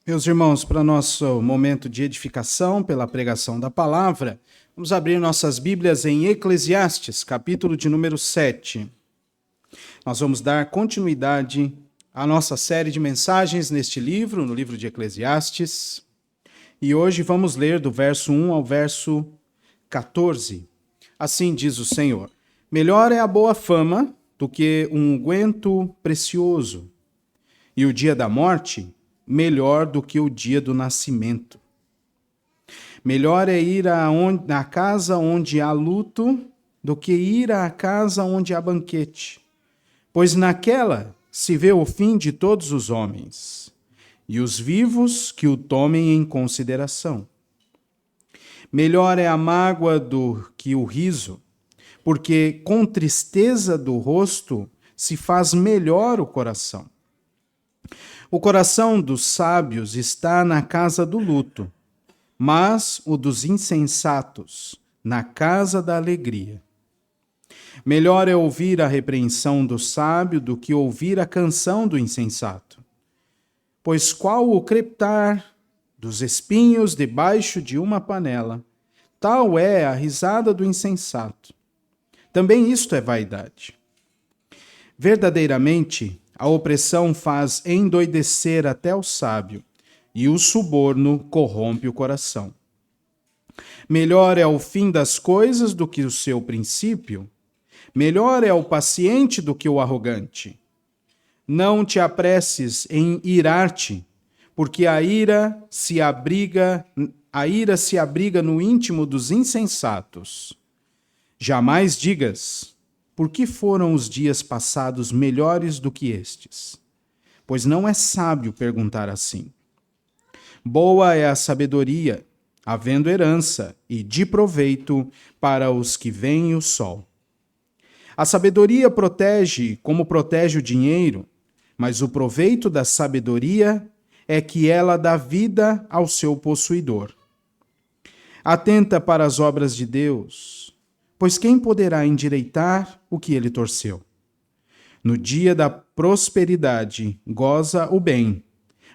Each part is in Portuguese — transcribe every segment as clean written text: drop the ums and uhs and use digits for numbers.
Meus irmãos, para nosso momento de edificação pela pregação da palavra, vamos abrir nossas Bíblias em Eclesiastes, capítulo de número 7. Nós vamos dar continuidade à nossa série de mensagens neste livro, no livro de Eclesiastes. E hoje vamos ler do verso 1 ao verso 14. Assim diz o Senhor: melhor é a boa fama do que um unguento precioso, e o dia da morte melhor do que o dia do nascimento. Melhor é ir à casa onde há luto do que ir à casa onde há banquete, pois naquela se vê o fim de todos os homens, e os vivos que o tomem em consideração. Melhor é a mágoa do que o riso, porque com tristeza do rosto se faz melhor o coração. O coração dos sábios está na casa do luto, mas o dos insensatos na casa da alegria. Melhor é ouvir a repreensão do sábio do que ouvir a canção do insensato. Pois qual o crepitar dos espinhos debaixo de uma panela, tal é a risada do insensato. Também isto é vaidade. Verdadeiramente, a opressão faz endoidecer até o sábio, e o suborno corrompe o coração. Melhor é o fim das coisas do que o seu princípio. Melhor é o paciente do que o arrogante. Não te apresses em irar-te, porque a ira se abriga no íntimo dos insensatos. Jamais digas: por que foram os dias passados melhores do que estes? Pois não é sábio perguntar assim. Boa é a sabedoria, havendo herança, e de proveito para os que veem o sol. A sabedoria protege como protege o dinheiro, mas o proveito da sabedoria é que ela dá vida ao seu possuidor. Atenta para as obras de Deus, pois quem poderá endireitar o que ele torceu? No dia da prosperidade, goza o bem,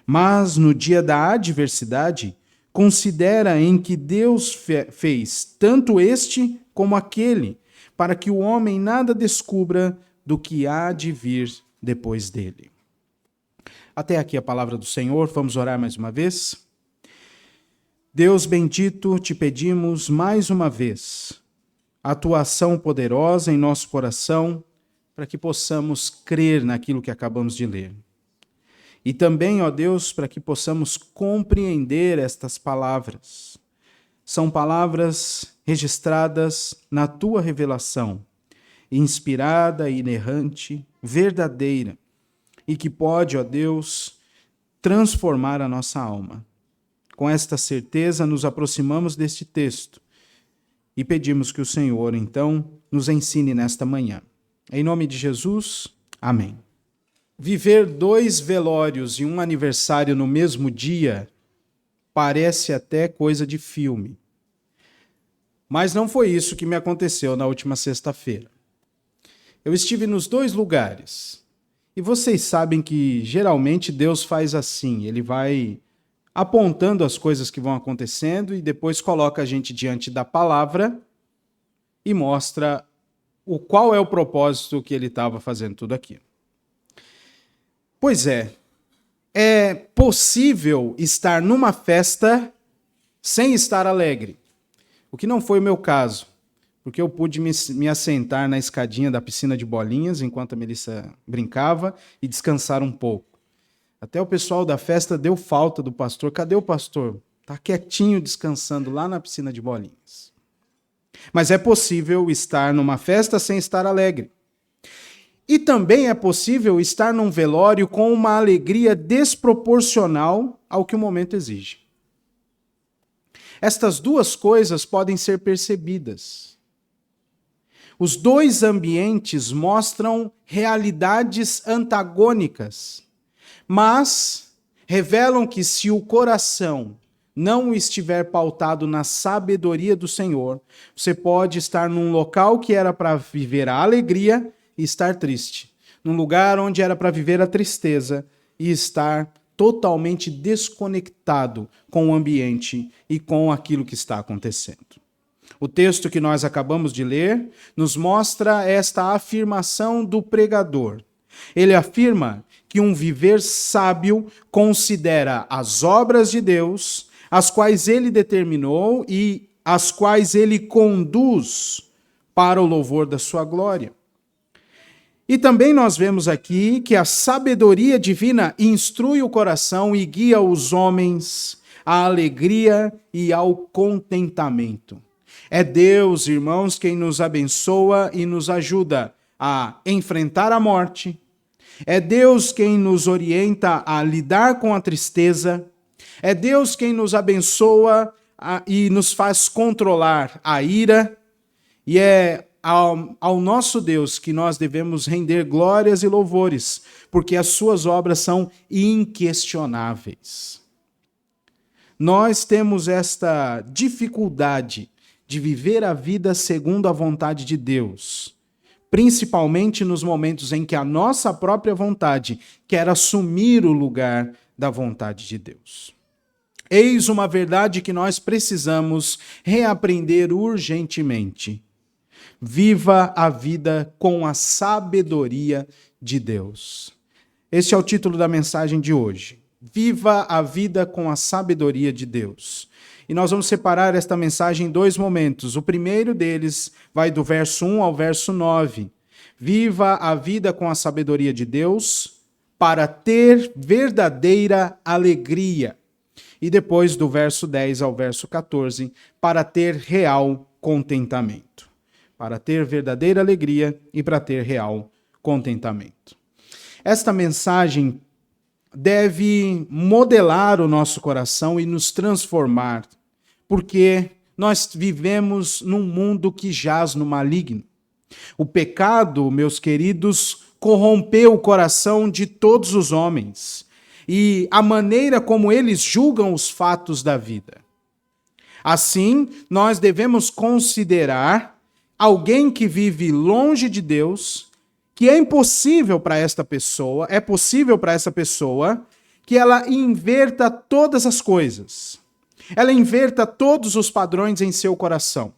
mas no dia da adversidade, considera em que Deus fez tanto este como aquele, para que o homem nada descubra do que há de vir depois dele. Até aqui a palavra do Senhor. Vamos orar mais uma vez. Deus bendito, te pedimos mais uma vez a tua ação poderosa em nosso coração, para que possamos crer naquilo que acabamos de ler. E também, ó Deus, para que possamos compreender estas palavras. São palavras registradas na tua revelação, inspirada, inerrante, verdadeira, e que pode, ó Deus, transformar a nossa alma. Com esta certeza, nos aproximamos deste texto, e pedimos que o Senhor, então, nos ensine nesta manhã. Em nome de Jesus, amém. Viver 2 velórios e um aniversário no mesmo dia parece até coisa de filme. Mas não foi isso que me aconteceu na última sexta-feira. Eu estive nos 2 lugares. E vocês sabem que geralmente Deus faz assim, ele vai apontando as coisas que vão acontecendo e depois coloca a gente diante da palavra e mostra qual é o propósito que ele estava fazendo tudo aquilo. Pois é possível estar numa festa sem estar alegre, o que não foi o meu caso, porque eu pude me assentar na escadinha da piscina de bolinhas enquanto a Melissa brincava e descansar um pouco. Até o pessoal da festa deu falta do pastor. Cadê o pastor? Está quietinho, descansando lá na piscina de bolinhas. Mas é possível estar numa festa sem estar alegre. E também é possível estar num velório com uma alegria desproporcional ao que o momento exige. Estas 2 coisas podem ser percebidas. Os 2 ambientes mostram realidades antagônicas, mas revelam que se o coração não estiver pautado na sabedoria do Senhor, você pode estar num local que era para viver a alegria e estar triste. Num lugar onde era para viver a tristeza e estar totalmente desconectado com o ambiente e com aquilo que está acontecendo. O texto que nós acabamos de ler nos mostra esta afirmação do pregador. Ele afirma que um viver sábio considera as obras de Deus, as quais ele determinou e as quais ele conduz para o louvor da sua glória. E também nós vemos aqui que a sabedoria divina instrui o coração e guia os homens à alegria e ao contentamento. É Deus, irmãos, quem nos abençoa e nos ajuda a enfrentar a morte. É Deus quem nos orienta a lidar com a tristeza. É Deus quem nos abençoa e nos faz controlar a ira. E é ao nosso Deus que nós devemos render glórias e louvores, porque as suas obras são inquestionáveis. Nós temos esta dificuldade de viver a vida segundo a vontade de Deus, principalmente nos momentos em que a nossa própria vontade quer assumir o lugar da vontade de Deus. Eis uma verdade que nós precisamos reaprender urgentemente. Viva a vida com a sabedoria de Deus. Este é o título da mensagem de hoje. Viva a vida com a sabedoria de Deus. E nós vamos separar esta mensagem em dois momentos. O primeiro deles vai do verso 1 ao verso 9. Viva a vida com a sabedoria de Deus para ter verdadeira alegria. E depois do verso 10 ao verso 14, para ter real contentamento. Para ter verdadeira alegria e para ter real contentamento. Esta mensagem deve modelar o nosso coração e nos transformar, porque nós vivemos num mundo que jaz no maligno. O pecado, meus queridos, corrompeu o coração de todos os homens e a maneira como eles julgam os fatos da vida. Assim, nós devemos considerar alguém que vive longe de Deus, que é possível para essa pessoa que ela inverta todas as coisas. Ela inverta todos os padrões em seu coração.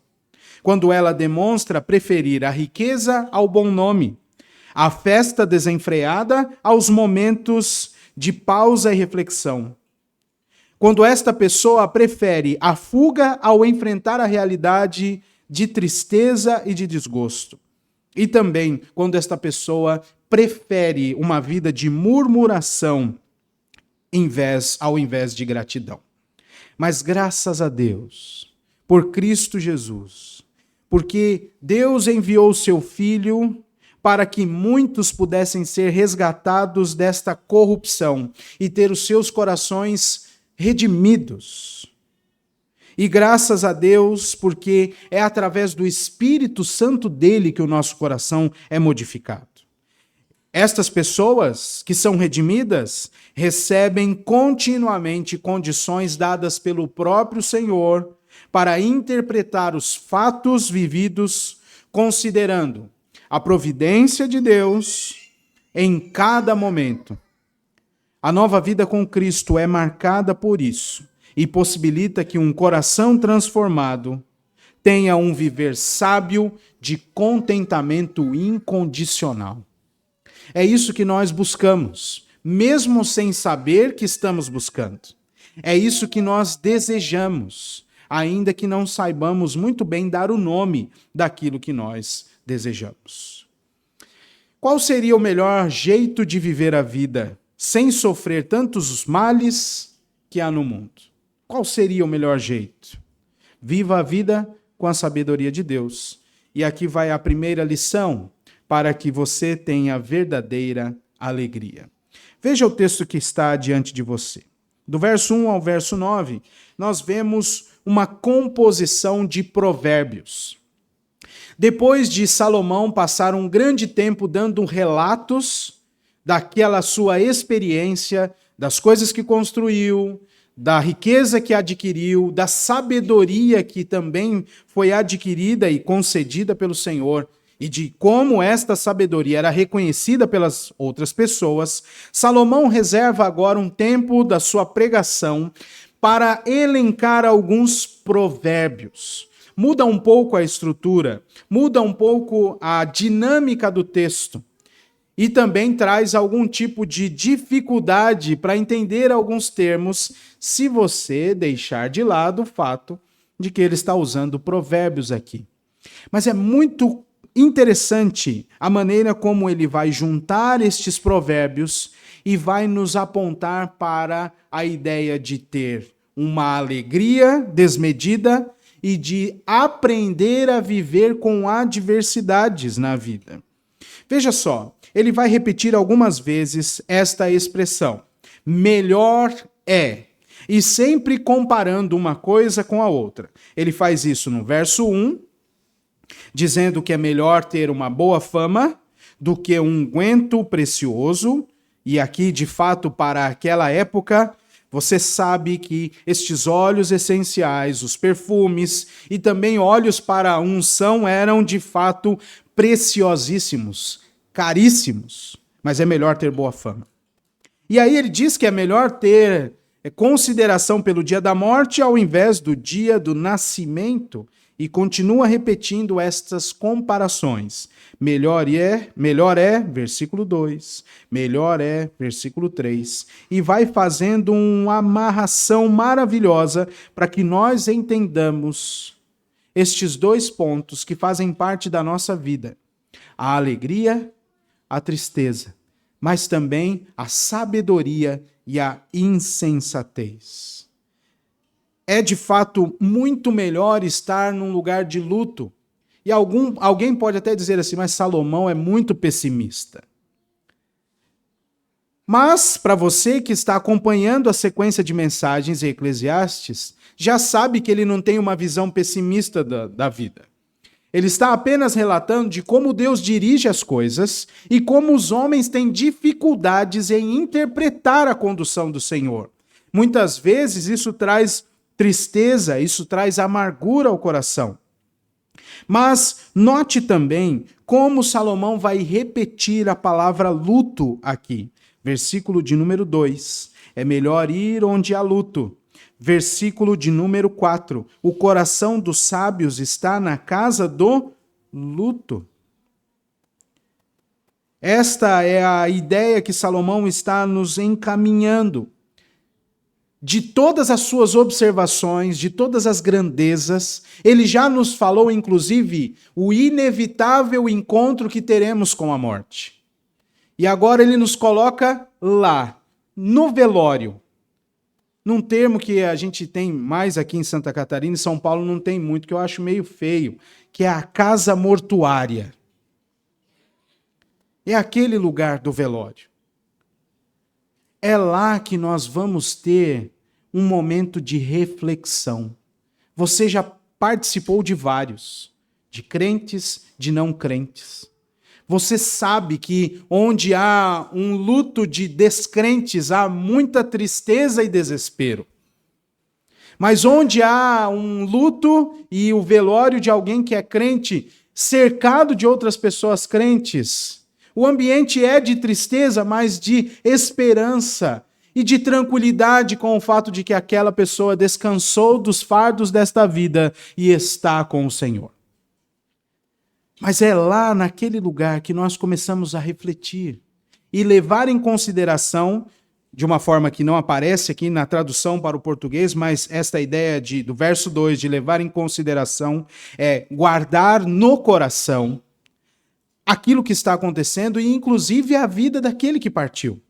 Quando ela demonstra preferir a riqueza ao bom nome, a festa desenfreada aos momentos de pausa e reflexão. Quando esta pessoa prefere a fuga ao enfrentar a realidade de tristeza e de desgosto. E também quando esta pessoa prefere uma vida de murmuração ao invés de gratidão. Mas graças a Deus, por Cristo Jesus, porque Deus enviou o seu Filho para que muitos pudessem ser resgatados desta corrupção e ter os seus corações redimidos. E graças a Deus, porque é através do Espírito Santo dele que o nosso coração é modificado. Estas pessoas que são redimidas recebem continuamente condições dadas pelo próprio Senhor para interpretar os fatos vividos, considerando a providência de Deus em cada momento. A nova vida com Cristo é marcada por isso e possibilita que um coração transformado tenha um viver sábio de contentamento incondicional. É isso que nós buscamos, mesmo sem saber que estamos buscando. É isso que nós desejamos, ainda que não saibamos muito bem dar o nome daquilo que nós desejamos. Qual seria o melhor jeito de viver a vida sem sofrer tantos os males que há no mundo? Qual seria o melhor jeito? Viva a vida com a sabedoria de Deus. E aqui vai a primeira lição para que você tenha verdadeira alegria. Veja o texto que está diante de você. Do verso 1 ao verso 9, nós vemos uma composição de provérbios. Depois de Salomão passar um grande tempo dando relatos daquela sua experiência, das coisas que construiu, da riqueza que adquiriu, da sabedoria que também foi adquirida e concedida pelo Senhor, e de como esta sabedoria era reconhecida pelas outras pessoas, Salomão reserva agora um tempo da sua pregação para elencar alguns provérbios. Muda um pouco a estrutura, muda um pouco a dinâmica do texto e também traz algum tipo de dificuldade para entender alguns termos, se você deixar de lado o fato de que ele está usando provérbios aqui. Mas é muito interessante a maneira como ele vai juntar estes provérbios e vai nos apontar para a ideia de ter uma alegria desmedida e de aprender a viver com adversidades na vida. Veja só, ele vai repetir algumas vezes esta expressão: melhor é, e sempre comparando uma coisa com a outra. Ele faz isso no verso 1, dizendo que é melhor ter uma boa fama do que um unguento precioso, e aqui, de fato, para aquela época, você sabe que estes óleos essenciais, os perfumes e também óleos para a unção eram de fato preciosíssimos, caríssimos, mas é melhor ter boa fama. E aí ele diz que é melhor ter consideração pelo dia da morte ao invés do dia do nascimento e continua repetindo estas comparações. Melhor é, versículo 2, melhor é, versículo 3, e vai fazendo uma amarração maravilhosa para que nós entendamos estes dois pontos que fazem parte da nossa vida: a alegria, a tristeza, mas também a sabedoria e a insensatez. É de fato muito melhor estar num lugar de luto. E alguém pode até dizer assim, mas Salomão é muito pessimista. Mas, para você que está acompanhando a sequência de mensagens em Eclesiastes, já sabe que ele não tem uma visão pessimista da vida. Ele está apenas relatando de como Deus dirige as coisas e como os homens têm dificuldades em interpretar a condução do Senhor. Muitas vezes isso traz tristeza, isso traz amargura ao coração. Mas note também como Salomão vai repetir a palavra luto aqui. Versículo de número 2. É melhor ir onde há luto. Versículo de número 4. O coração dos sábios está na casa do luto. Esta é a ideia que Salomão está nos encaminhando. De todas as suas observações, de todas as grandezas, ele já nos falou, inclusive, o inevitável encontro que teremos com a morte. E agora ele nos coloca lá, no velório. Num termo que a gente tem mais aqui em Santa Catarina, em São Paulo não tem muito, que eu acho meio feio, que é a casa mortuária. É aquele lugar do velório. É lá que nós vamos ter um momento de reflexão. Você já participou de vários, de crentes, de não crentes. Você sabe que onde há um luto de descrentes, há muita tristeza e desespero. Mas onde há um luto e o velório de alguém que é crente, cercado de outras pessoas crentes, o ambiente é de tristeza, mas de esperança e de tranquilidade com o fato de que aquela pessoa descansou dos fardos desta vida e está com o Senhor. Mas é lá, naquele lugar, que nós começamos a refletir e levar em consideração, de uma forma que não aparece aqui na tradução para o português, mas esta ideia do verso 2, de levar em consideração, é guardar no coração aquilo que está acontecendo e, inclusive, a vida daquele que partiu.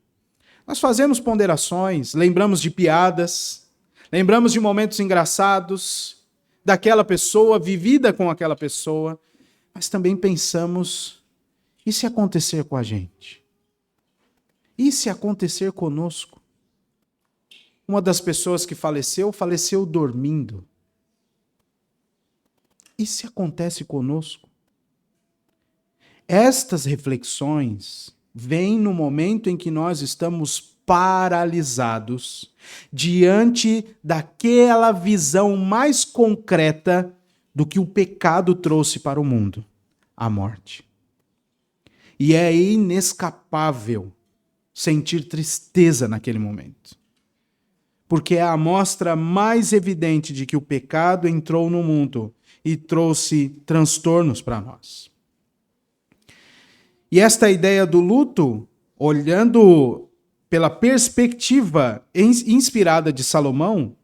Nós fazemos ponderações, lembramos de piadas, lembramos de momentos engraçados daquela pessoa, vivida com aquela pessoa, mas também pensamos, e se acontecer com a gente? E se acontecer conosco? Uma das pessoas que faleceu dormindo. E se acontece conosco? Estas reflexões vêm no momento em que nós estamos paralisados diante daquela visão mais concreta do que o pecado trouxe para o mundo: a morte. E é inescapável sentir tristeza naquele momento. Porque é a amostra mais evidente de que o pecado entrou no mundo e trouxe transtornos para nós. E esta ideia do luto, olhando pela perspectiva inspirada de Salomão,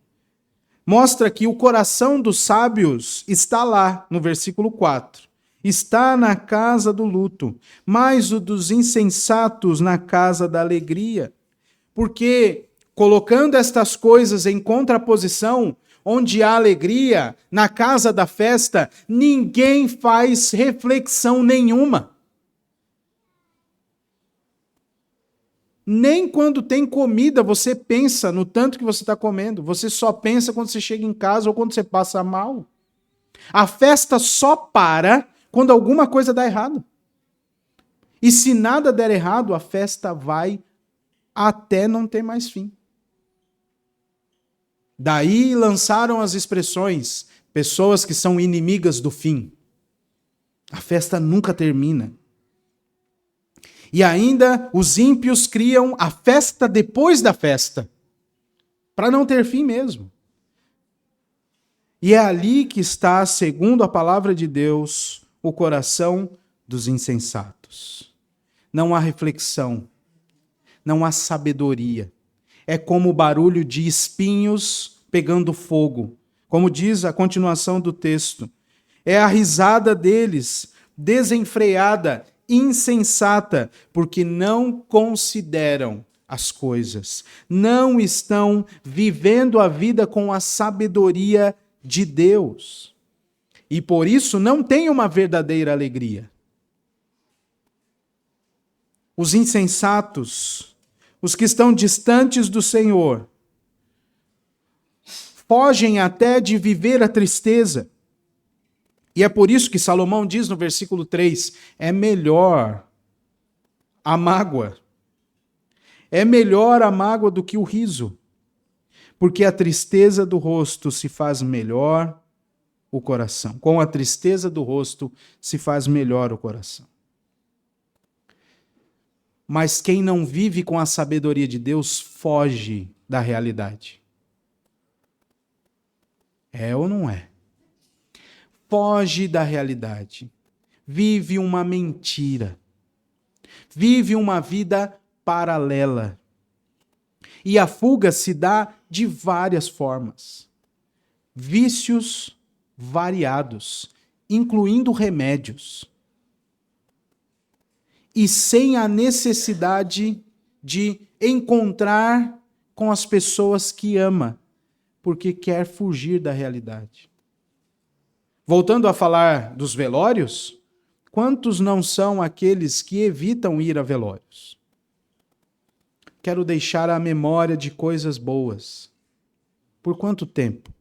mostra que o coração dos sábios está lá, no versículo 4. Está na casa do luto, mas o dos insensatos na casa da alegria. Porque, colocando estas coisas em contraposição, onde há alegria, na casa da festa, ninguém faz reflexão nenhuma. Nem quando tem comida você pensa no tanto que você está comendo. Você só pensa quando você chega em casa ou quando você passa mal. A festa só para quando alguma coisa dá errado. E se nada der errado, a festa vai até não ter mais fim. Daí lançaram as expressões, pessoas que são inimigas do fim. A festa nunca termina. E ainda os ímpios criam a festa depois da festa, para não ter fim mesmo. E é ali que está, segundo a palavra de Deus, o coração dos insensatos. Não há reflexão, não há sabedoria. É como o barulho de espinhos pegando fogo, como diz a continuação do texto. É a risada deles, desenfreada, insensata, porque não consideram as coisas, não estão vivendo a vida com a sabedoria de Deus. E por isso não tem uma verdadeira alegria. Os insensatos, os que estão distantes do Senhor, fogem até de viver a tristeza. E é por isso que Salomão diz no versículo 3, é melhor a mágoa. É melhor a mágoa do que o riso, porque a tristeza do rosto se faz melhor o coração. Com a tristeza do rosto se faz melhor o coração. Mas quem não vive com a sabedoria de Deus foge da realidade. É ou não é? Foge da realidade. Vive uma mentira. Vive uma vida paralela. E a fuga se dá de várias formas. Vícios variados, incluindo remédios. E sem a necessidade de encontrar com as pessoas que ama, porque quer fugir da realidade. Voltando a falar dos velórios, quantos não são aqueles que evitam ir a velórios? Quero deixar a memória de coisas boas. Por quanto tempo?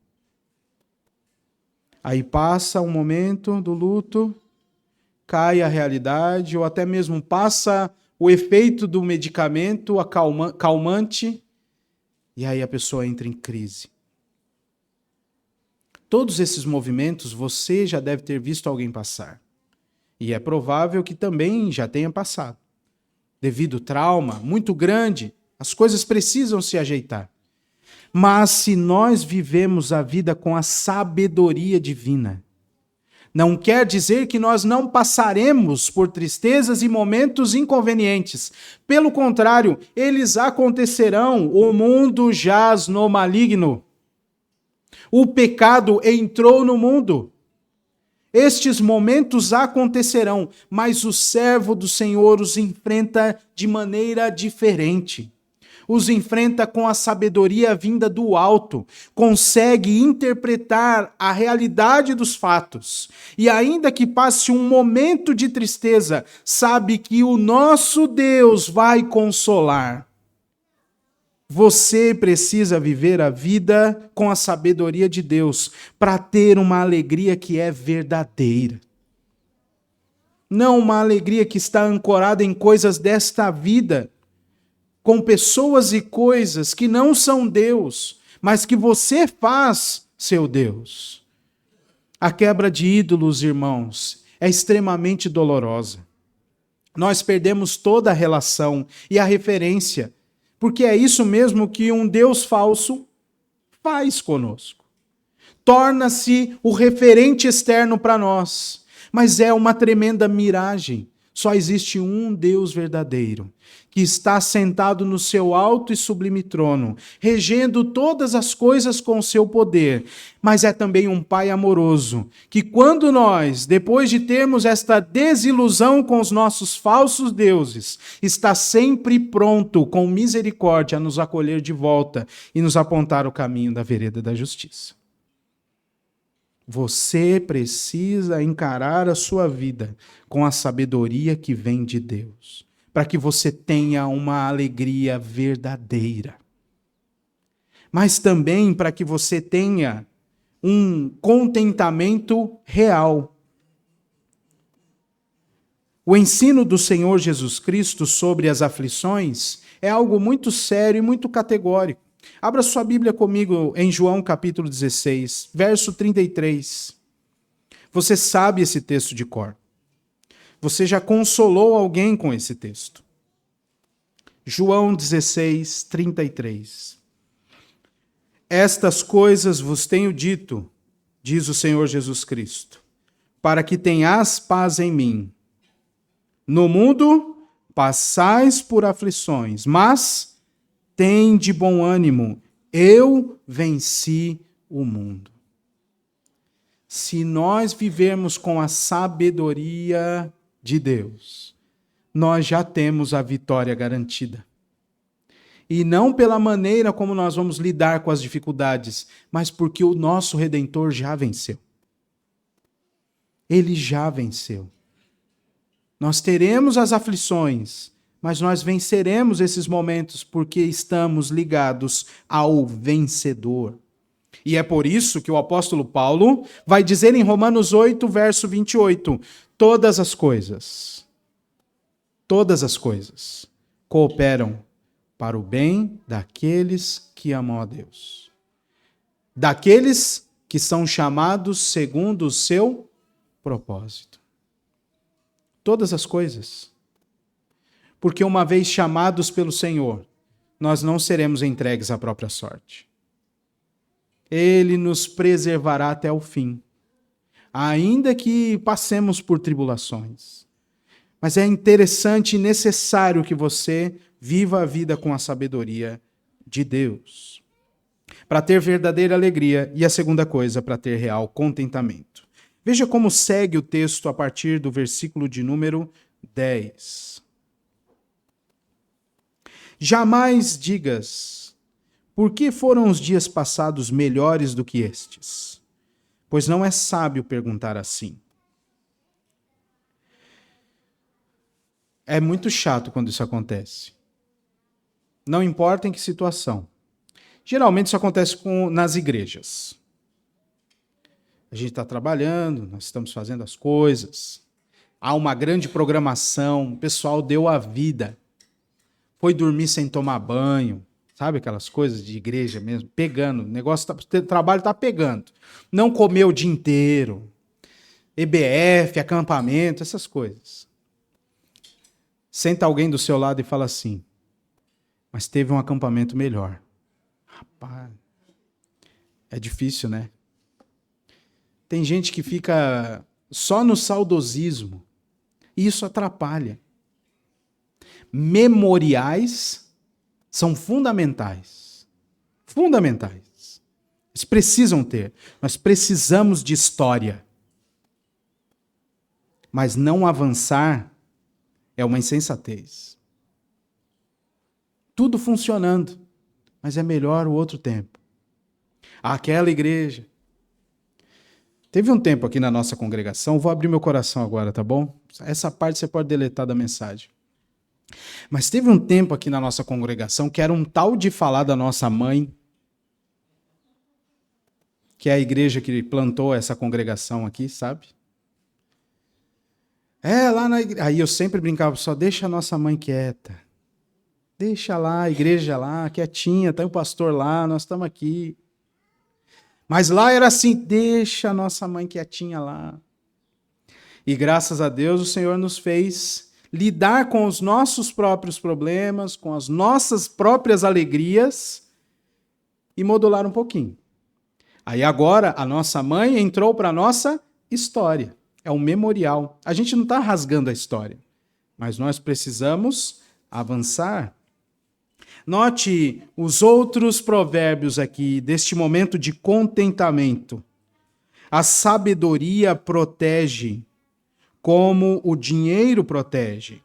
Aí passa um momento do luto, cai a realidade, ou até mesmo passa o efeito do medicamento calmante, e aí a pessoa entra em crise. Todos esses movimentos você já deve ter visto alguém passar. E é provável que também já tenha passado. Devido ao trauma muito grande, as coisas precisam se ajeitar. Mas se nós vivemos a vida com a sabedoria divina, não quer dizer que nós não passaremos por tristezas e momentos inconvenientes. Pelo contrário, eles acontecerão. O mundo jaz no maligno. O pecado entrou no mundo. Estes momentos acontecerão, mas o servo do Senhor os enfrenta de maneira diferente. Os enfrenta com a sabedoria vinda do alto, consegue interpretar a realidade dos fatos. E ainda que passe um momento de tristeza, sabe que o nosso Deus vai consolar. Você precisa viver a vida com a sabedoria de Deus para ter uma alegria que é verdadeira. Não uma alegria que está ancorada em coisas desta vida, com pessoas e coisas que não são Deus, mas que você faz seu Deus. A quebra de ídolos, irmãos, é extremamente dolorosa. Nós perdemos toda a relação e a referência, porque é isso mesmo que um Deus falso faz conosco. Torna-se o referente externo para nós, mas é uma tremenda miragem. Só existe um Deus verdadeiro, que está sentado no seu alto e sublime trono, regendo todas as coisas com o seu poder, mas é também um Pai amoroso, que quando nós, depois de termos esta desilusão com os nossos falsos deuses, está sempre pronto, com misericórdia, a nos acolher de volta e nos apontar o caminho da vereda da justiça. Você precisa encarar a sua vida com a sabedoria que vem de Deus, para que você tenha uma alegria verdadeira. Mas também para que você tenha um contentamento real. O ensino do Senhor Jesus Cristo sobre as aflições é algo muito sério e muito categórico. Abra sua Bíblia comigo em João capítulo 16, verso 33. Você sabe esse texto de cor. Você já consolou alguém com esse texto. João 16, 33. Estas coisas vos tenho dito, diz o Senhor Jesus Cristo, para que tenhas paz em mim. No mundo passais por aflições, mas tende bom ânimo, eu venci o mundo. Se nós vivermos com a sabedoria de Deus, nós já temos a vitória garantida. E não pela maneira como nós vamos lidar com as dificuldades, mas porque o nosso Redentor já venceu. Ele já venceu. Nós teremos as aflições, mas nós venceremos esses momentos porque estamos ligados ao vencedor. E é por isso que o apóstolo Paulo vai dizer em Romanos 8, verso 28, todas as coisas cooperam para o bem daqueles que amam a Deus. Daqueles que são chamados segundo o seu propósito. Todas as coisas. Porque uma vez chamados pelo Senhor, nós não seremos entregues à própria sorte. Ele nos preservará até o fim, ainda que passemos por tribulações. Mas é interessante e necessário que você viva a vida com a sabedoria de Deus, para ter verdadeira alegria, e a segunda coisa, para ter real contentamento. Veja como segue o texto a partir do versículo de número 10. Jamais digas, por que foram os dias passados melhores do que estes? Pois não é sábio perguntar assim. É muito chato quando isso acontece. Não importa em que situação. Geralmente isso acontece nas igrejas. A gente está trabalhando, nós estamos fazendo as coisas. Há uma grande programação, o pessoal deu a vida. Foi dormir sem tomar banho, sabe aquelas coisas de igreja mesmo, pegando, o trabalho está pegando. Não comeu o dia inteiro, EBF, acampamento, essas coisas. Senta alguém do seu lado e fala assim, mas teve um acampamento melhor. Rapaz, é difícil, né? Tem gente que fica só no saudosismo, e isso atrapalha. Memoriais são fundamentais. Fundamentais. Eles precisam ter. Nós precisamos de história. Mas não avançar é uma insensatez. Tudo funcionando, mas é melhor o outro tempo. Aquela igreja. Teve um tempo aqui na nossa congregação, vou abrir meu coração agora, tá bom? Essa parte você pode deletar da mensagem. Mas teve um tempo aqui na nossa congregação que era um tal de falar da nossa mãe, que é a igreja que plantou essa congregação aqui, sabe? Lá na igreja. Aí eu sempre brincava, só deixa a nossa mãe quieta. Deixa lá, a igreja lá, quietinha, tá o pastor lá, nós estamos aqui. Mas lá era assim, deixa a nossa mãe quietinha lá. E graças a Deus o Senhor nos fez lidar com os nossos próprios problemas, com as nossas próprias alegrias e modular um pouquinho. Aí agora a nossa mãe entrou para a nossa história. É um memorial. A gente não está rasgando a história, mas nós precisamos avançar. Note os outros provérbios aqui deste momento de contentamento. A sabedoria protege como o dinheiro protege,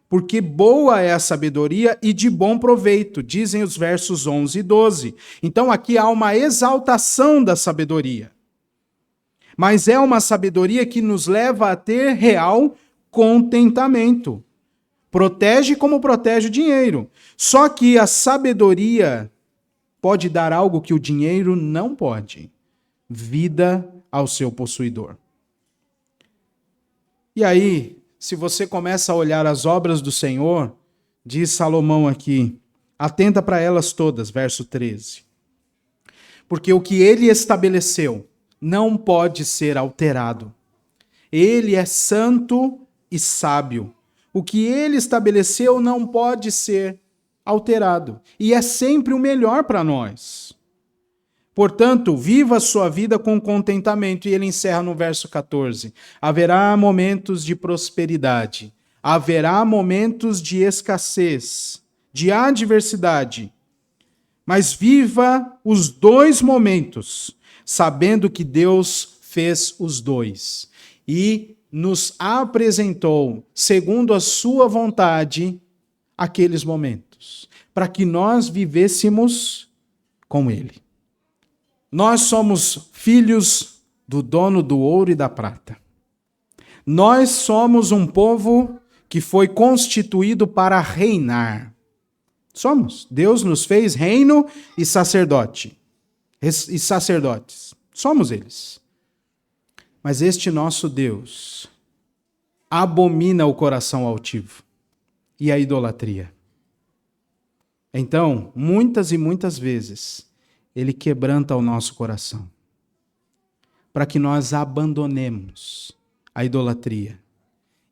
porque boa é a sabedoria e de bom proveito, dizem os versos 11 e 12. Então aqui há uma exaltação da sabedoria, mas é uma sabedoria que nos leva a ter real contentamento. Protege como protege o dinheiro. Só que a sabedoria pode dar algo que o dinheiro não pode: vida ao seu possuidor. E aí, se você começa a olhar as obras do Senhor, diz Salomão aqui, atenta para elas todas, verso 13. Porque o que ele estabeleceu não pode ser alterado. Ele é santo e sábio. O que ele estabeleceu não pode ser alterado. E é sempre o melhor para nós. Portanto, viva a sua vida com contentamento. E ele encerra no verso 14. Haverá momentos de prosperidade. Haverá momentos de escassez, de adversidade. Mas viva os dois momentos, sabendo que Deus fez os dois. E nos apresentou, segundo a sua vontade, aqueles momentos, para que nós vivêssemos com ele. Nós somos filhos do dono do ouro e da prata. Nós somos um povo que foi constituído para reinar. Somos. Deus nos fez reino e sacerdote. E sacerdotes. Somos eles. Mas este nosso Deus abomina o coração altivo e a idolatria. Então, muitas e muitas vezes, ele quebranta o nosso coração para que nós abandonemos a idolatria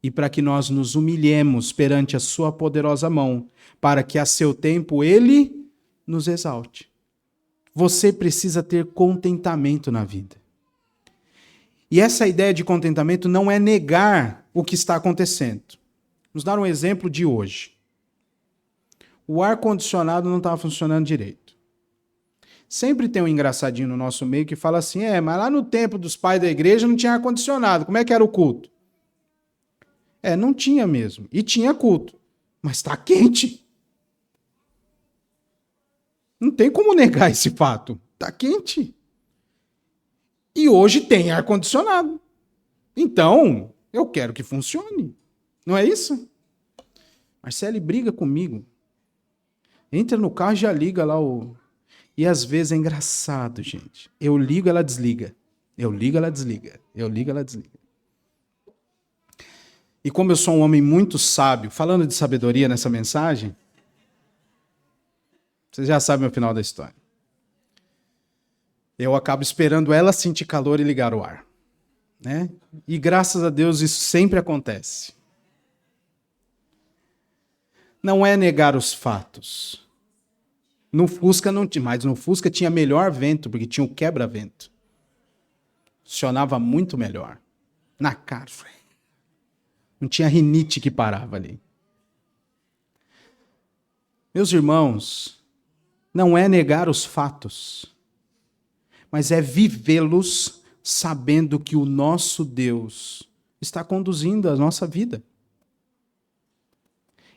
e para que nós nos humilhemos perante a sua poderosa mão, para que a seu tempo ele nos exalte. Você precisa ter contentamento na vida. E essa ideia de contentamento não é negar o que está acontecendo. Vamos dar um exemplo de hoje. O ar-condicionado não estava funcionando direito. Sempre tem um engraçadinho no nosso meio que fala assim, mas lá no tempo dos pais da igreja não tinha ar-condicionado, como é que era o culto? Não tinha mesmo, e tinha culto, mas está quente. Não tem como negar esse fato, está quente. E hoje tem ar-condicionado. Então, eu quero que funcione. Não é isso? Marcele briga comigo. Entra no carro e já liga lá o... E às vezes é engraçado, gente. Eu ligo, ela desliga. Eu ligo, ela desliga. Eu ligo, ela desliga. E como eu sou um homem muito sábio, falando de sabedoria nessa mensagem, vocês já sabem o final da história. Eu acabo esperando ela sentir calor e ligar o ar. Né? E graças a Deus isso sempre acontece. Não é negar os fatos. No Fusca não tinha, mas no Fusca tinha melhor vento, porque tinha o quebra-vento. Funcionava muito melhor. Na cara. Não tinha rinite que parava ali. Meus irmãos, não é negar os fatos, mas é vivê-los sabendo que o nosso Deus está conduzindo a nossa vida.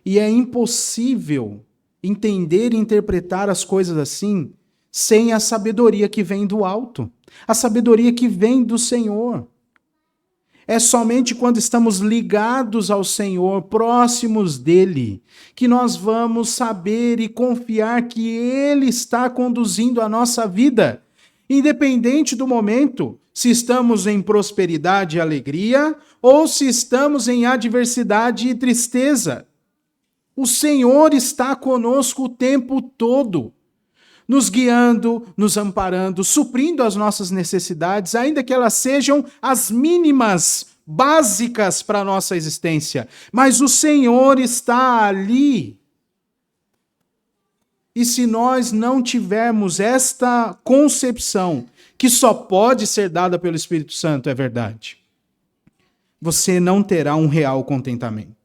E é impossível entender e interpretar as coisas assim sem a sabedoria que vem do alto, a sabedoria que vem do Senhor. É somente quando estamos ligados ao Senhor, próximos dele, que nós vamos saber e confiar que ele está conduzindo a nossa vida, independente do momento, se estamos em prosperidade e alegria ou se estamos em adversidade e tristeza. O Senhor está conosco o tempo todo, nos guiando, nos amparando, suprindo as nossas necessidades, ainda que elas sejam as mínimas básicas para a nossa existência, mas o Senhor está ali. E se nós não tivermos esta concepção, que só pode ser dada pelo Espírito Santo, é verdade, você não terá um real contentamento.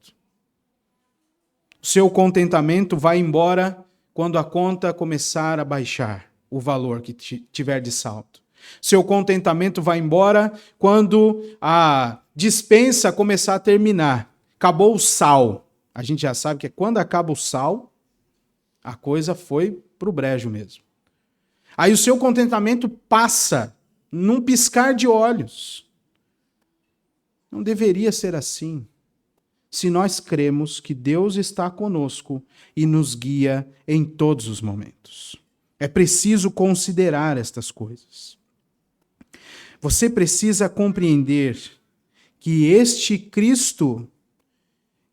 O seu contentamento vai embora quando a conta começar a baixar o valor que tiver de saldo. Seu contentamento vai embora quando a despensa começar a terminar. Acabou o sal. A gente já sabe que quando acaba o sal, a coisa foi pro brejo mesmo. Aí o seu contentamento passa num piscar de olhos. Não deveria ser assim. Se nós cremos que Deus está conosco e nos guia em todos os momentos. É preciso considerar estas coisas. Você precisa compreender que este Cristo,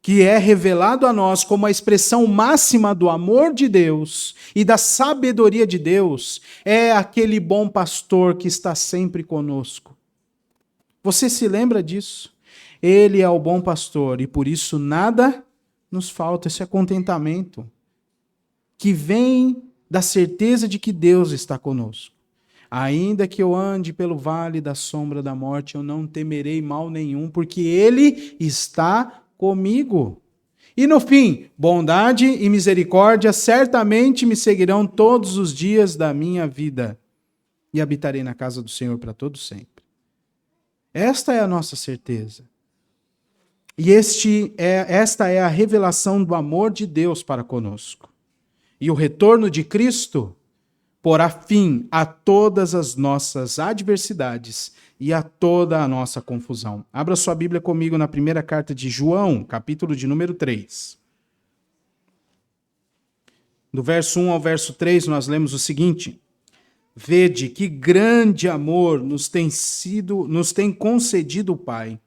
que é revelado a nós como a expressão máxima do amor de Deus e da sabedoria de Deus, é aquele bom pastor que está sempre conosco. Você se lembra disso? Ele é o bom pastor e por isso nada nos falta. Esse é contentamento que vem da certeza de que Deus está conosco. Ainda que eu ande pelo vale da sombra da morte, eu não temerei mal nenhum, porque Ele está comigo. E no fim, bondade e misericórdia certamente me seguirão todos os dias da minha vida, e habitarei na casa do Senhor para todo sempre. Esta é a nossa certeza. E esta é a revelação do amor de Deus para conosco. E o retorno de Cristo porá fim a todas as nossas adversidades e a toda a nossa confusão. Abra sua Bíblia comigo na primeira carta de João, capítulo de número 3. Do verso 1 ao verso 3, nós lemos o seguinte: Vede que grande amor nos tem concedido o Pai,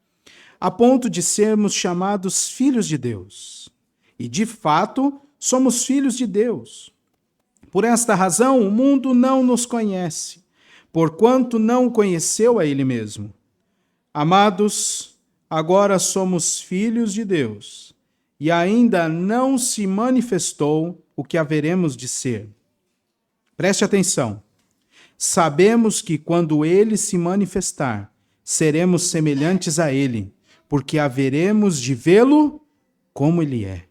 a ponto de sermos chamados filhos de Deus. E de fato, somos filhos de Deus. Por esta razão, o mundo não nos conhece, porquanto não conheceu a Ele mesmo. Amados, agora somos filhos de Deus, e ainda não se manifestou o que haveremos de ser. Preste atenção. Sabemos que quando Ele se manifestar, seremos semelhantes a Ele, porque haveremos de vê-lo como Ele é.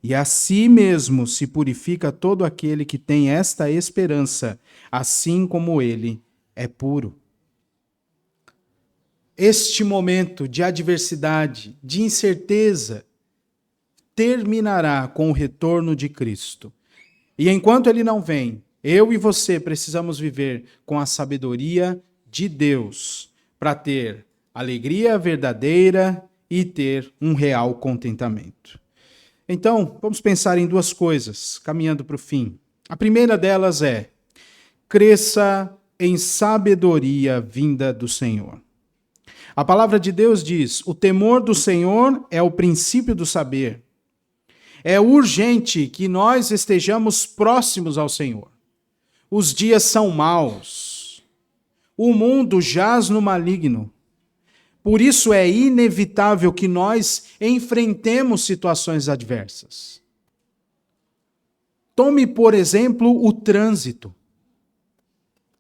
E a si mesmo se purifica todo aquele que tem esta esperança, assim como Ele é puro. Este momento de adversidade, de incerteza, terminará com o retorno de Cristo. E enquanto Ele não vem, eu e você precisamos viver com a sabedoria de Deus para ter alegria verdadeira e ter um real contentamento. Então, vamos pensar em duas coisas, caminhando para o fim. A primeira delas é: cresça em sabedoria vinda do Senhor. A palavra de Deus diz: o temor do Senhor é o princípio do saber. É urgente que nós estejamos próximos ao Senhor. Os dias são maus. O mundo jaz no maligno. Por isso é inevitável que nós enfrentemos situações adversas. Tome, por exemplo, o trânsito.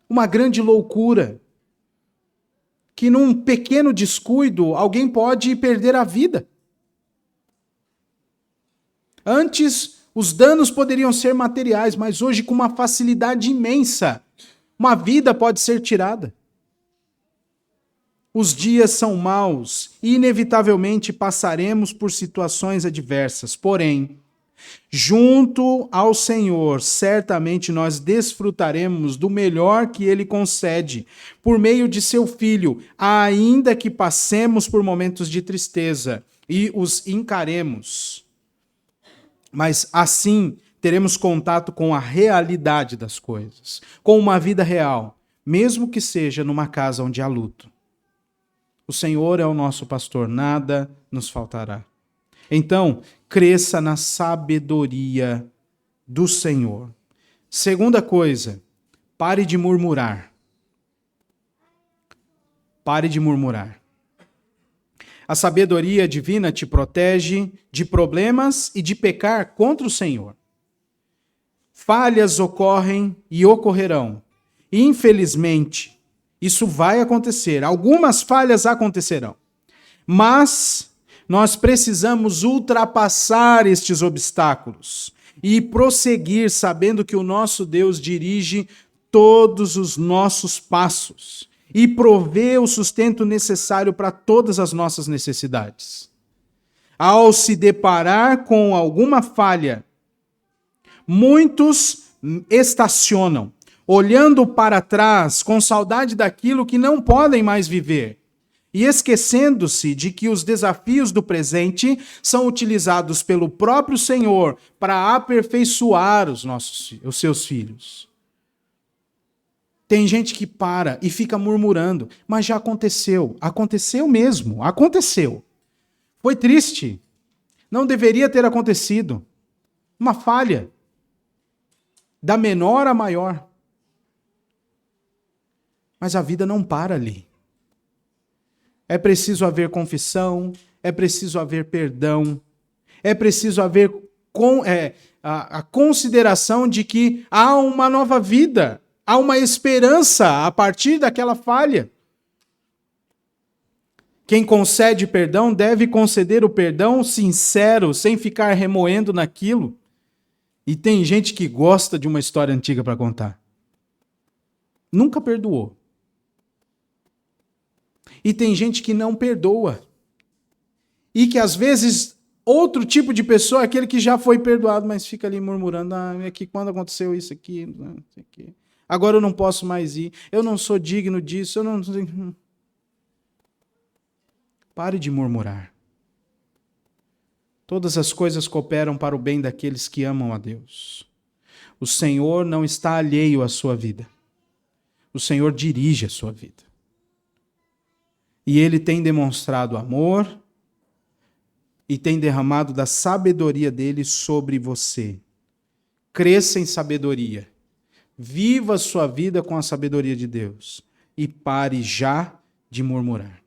Uma grande loucura. Que num pequeno descuido alguém pode perder a vida. Antes, os danos poderiam ser materiais, mas hoje, com uma facilidade imensa, uma vida pode ser tirada. Os dias são maus e, inevitavelmente, passaremos por situações adversas. Porém, junto ao Senhor, certamente nós desfrutaremos do melhor que Ele concede por meio de seu Filho, ainda que passemos por momentos de tristeza e os encaremos. Mas assim teremos contato com a realidade das coisas, com uma vida real, mesmo que seja numa casa onde há luto. O Senhor é o nosso pastor, nada nos faltará. Então, cresça na sabedoria do Senhor. Segunda coisa, pare de murmurar. Pare de murmurar. A sabedoria divina te protege de problemas e de pecar contra o Senhor. Falhas ocorrem e ocorrerão. Infelizmente, isso vai acontecer. Algumas falhas acontecerão. Mas nós precisamos ultrapassar estes obstáculos e prosseguir sabendo que o nosso Deus dirige todos os nossos passos e provê o sustento necessário para todas as nossas necessidades. Ao se deparar com alguma falha, muitos estacionam, olhando para trás com saudade daquilo que não podem mais viver e esquecendo-se de que os desafios do presente são utilizados pelo próprio Senhor para aperfeiçoar os seus filhos. Tem gente que para e fica murmurando, mas já aconteceu. Aconteceu mesmo, aconteceu. Foi triste. Não deveria ter acontecido. Uma falha. Da menor a maior. Mas a vida não para ali. É preciso haver confissão, é preciso haver perdão, é preciso haver a consideração de que há uma nova vida, há uma esperança a partir daquela falha. Quem concede perdão deve conceder o perdão sincero, sem ficar remoendo naquilo. E tem gente que gosta de uma história antiga para contar. Nunca perdoou. E tem gente que não perdoa. E que às vezes outro tipo de pessoa é aquele que já foi perdoado, mas fica ali murmurando, é que quando aconteceu isso aqui, agora eu não posso mais ir, eu não sou digno disso, eu não... Pare de murmurar. Todas as coisas cooperam para o bem daqueles que amam a Deus. O Senhor não está alheio à sua vida. O Senhor dirige a sua vida. E Ele tem demonstrado amor e tem derramado da sabedoria dele sobre você. Cresça em sabedoria. Viva a sua vida com a sabedoria de Deus. E pare já de murmurar.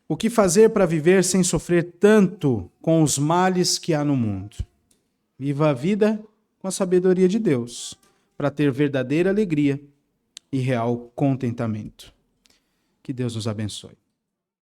O que fazer para viver sem sofrer tanto com os males que há no mundo? Viva a vida com a sabedoria de Deus, para ter verdadeira alegria e real contentamento. Que Deus nos abençoe.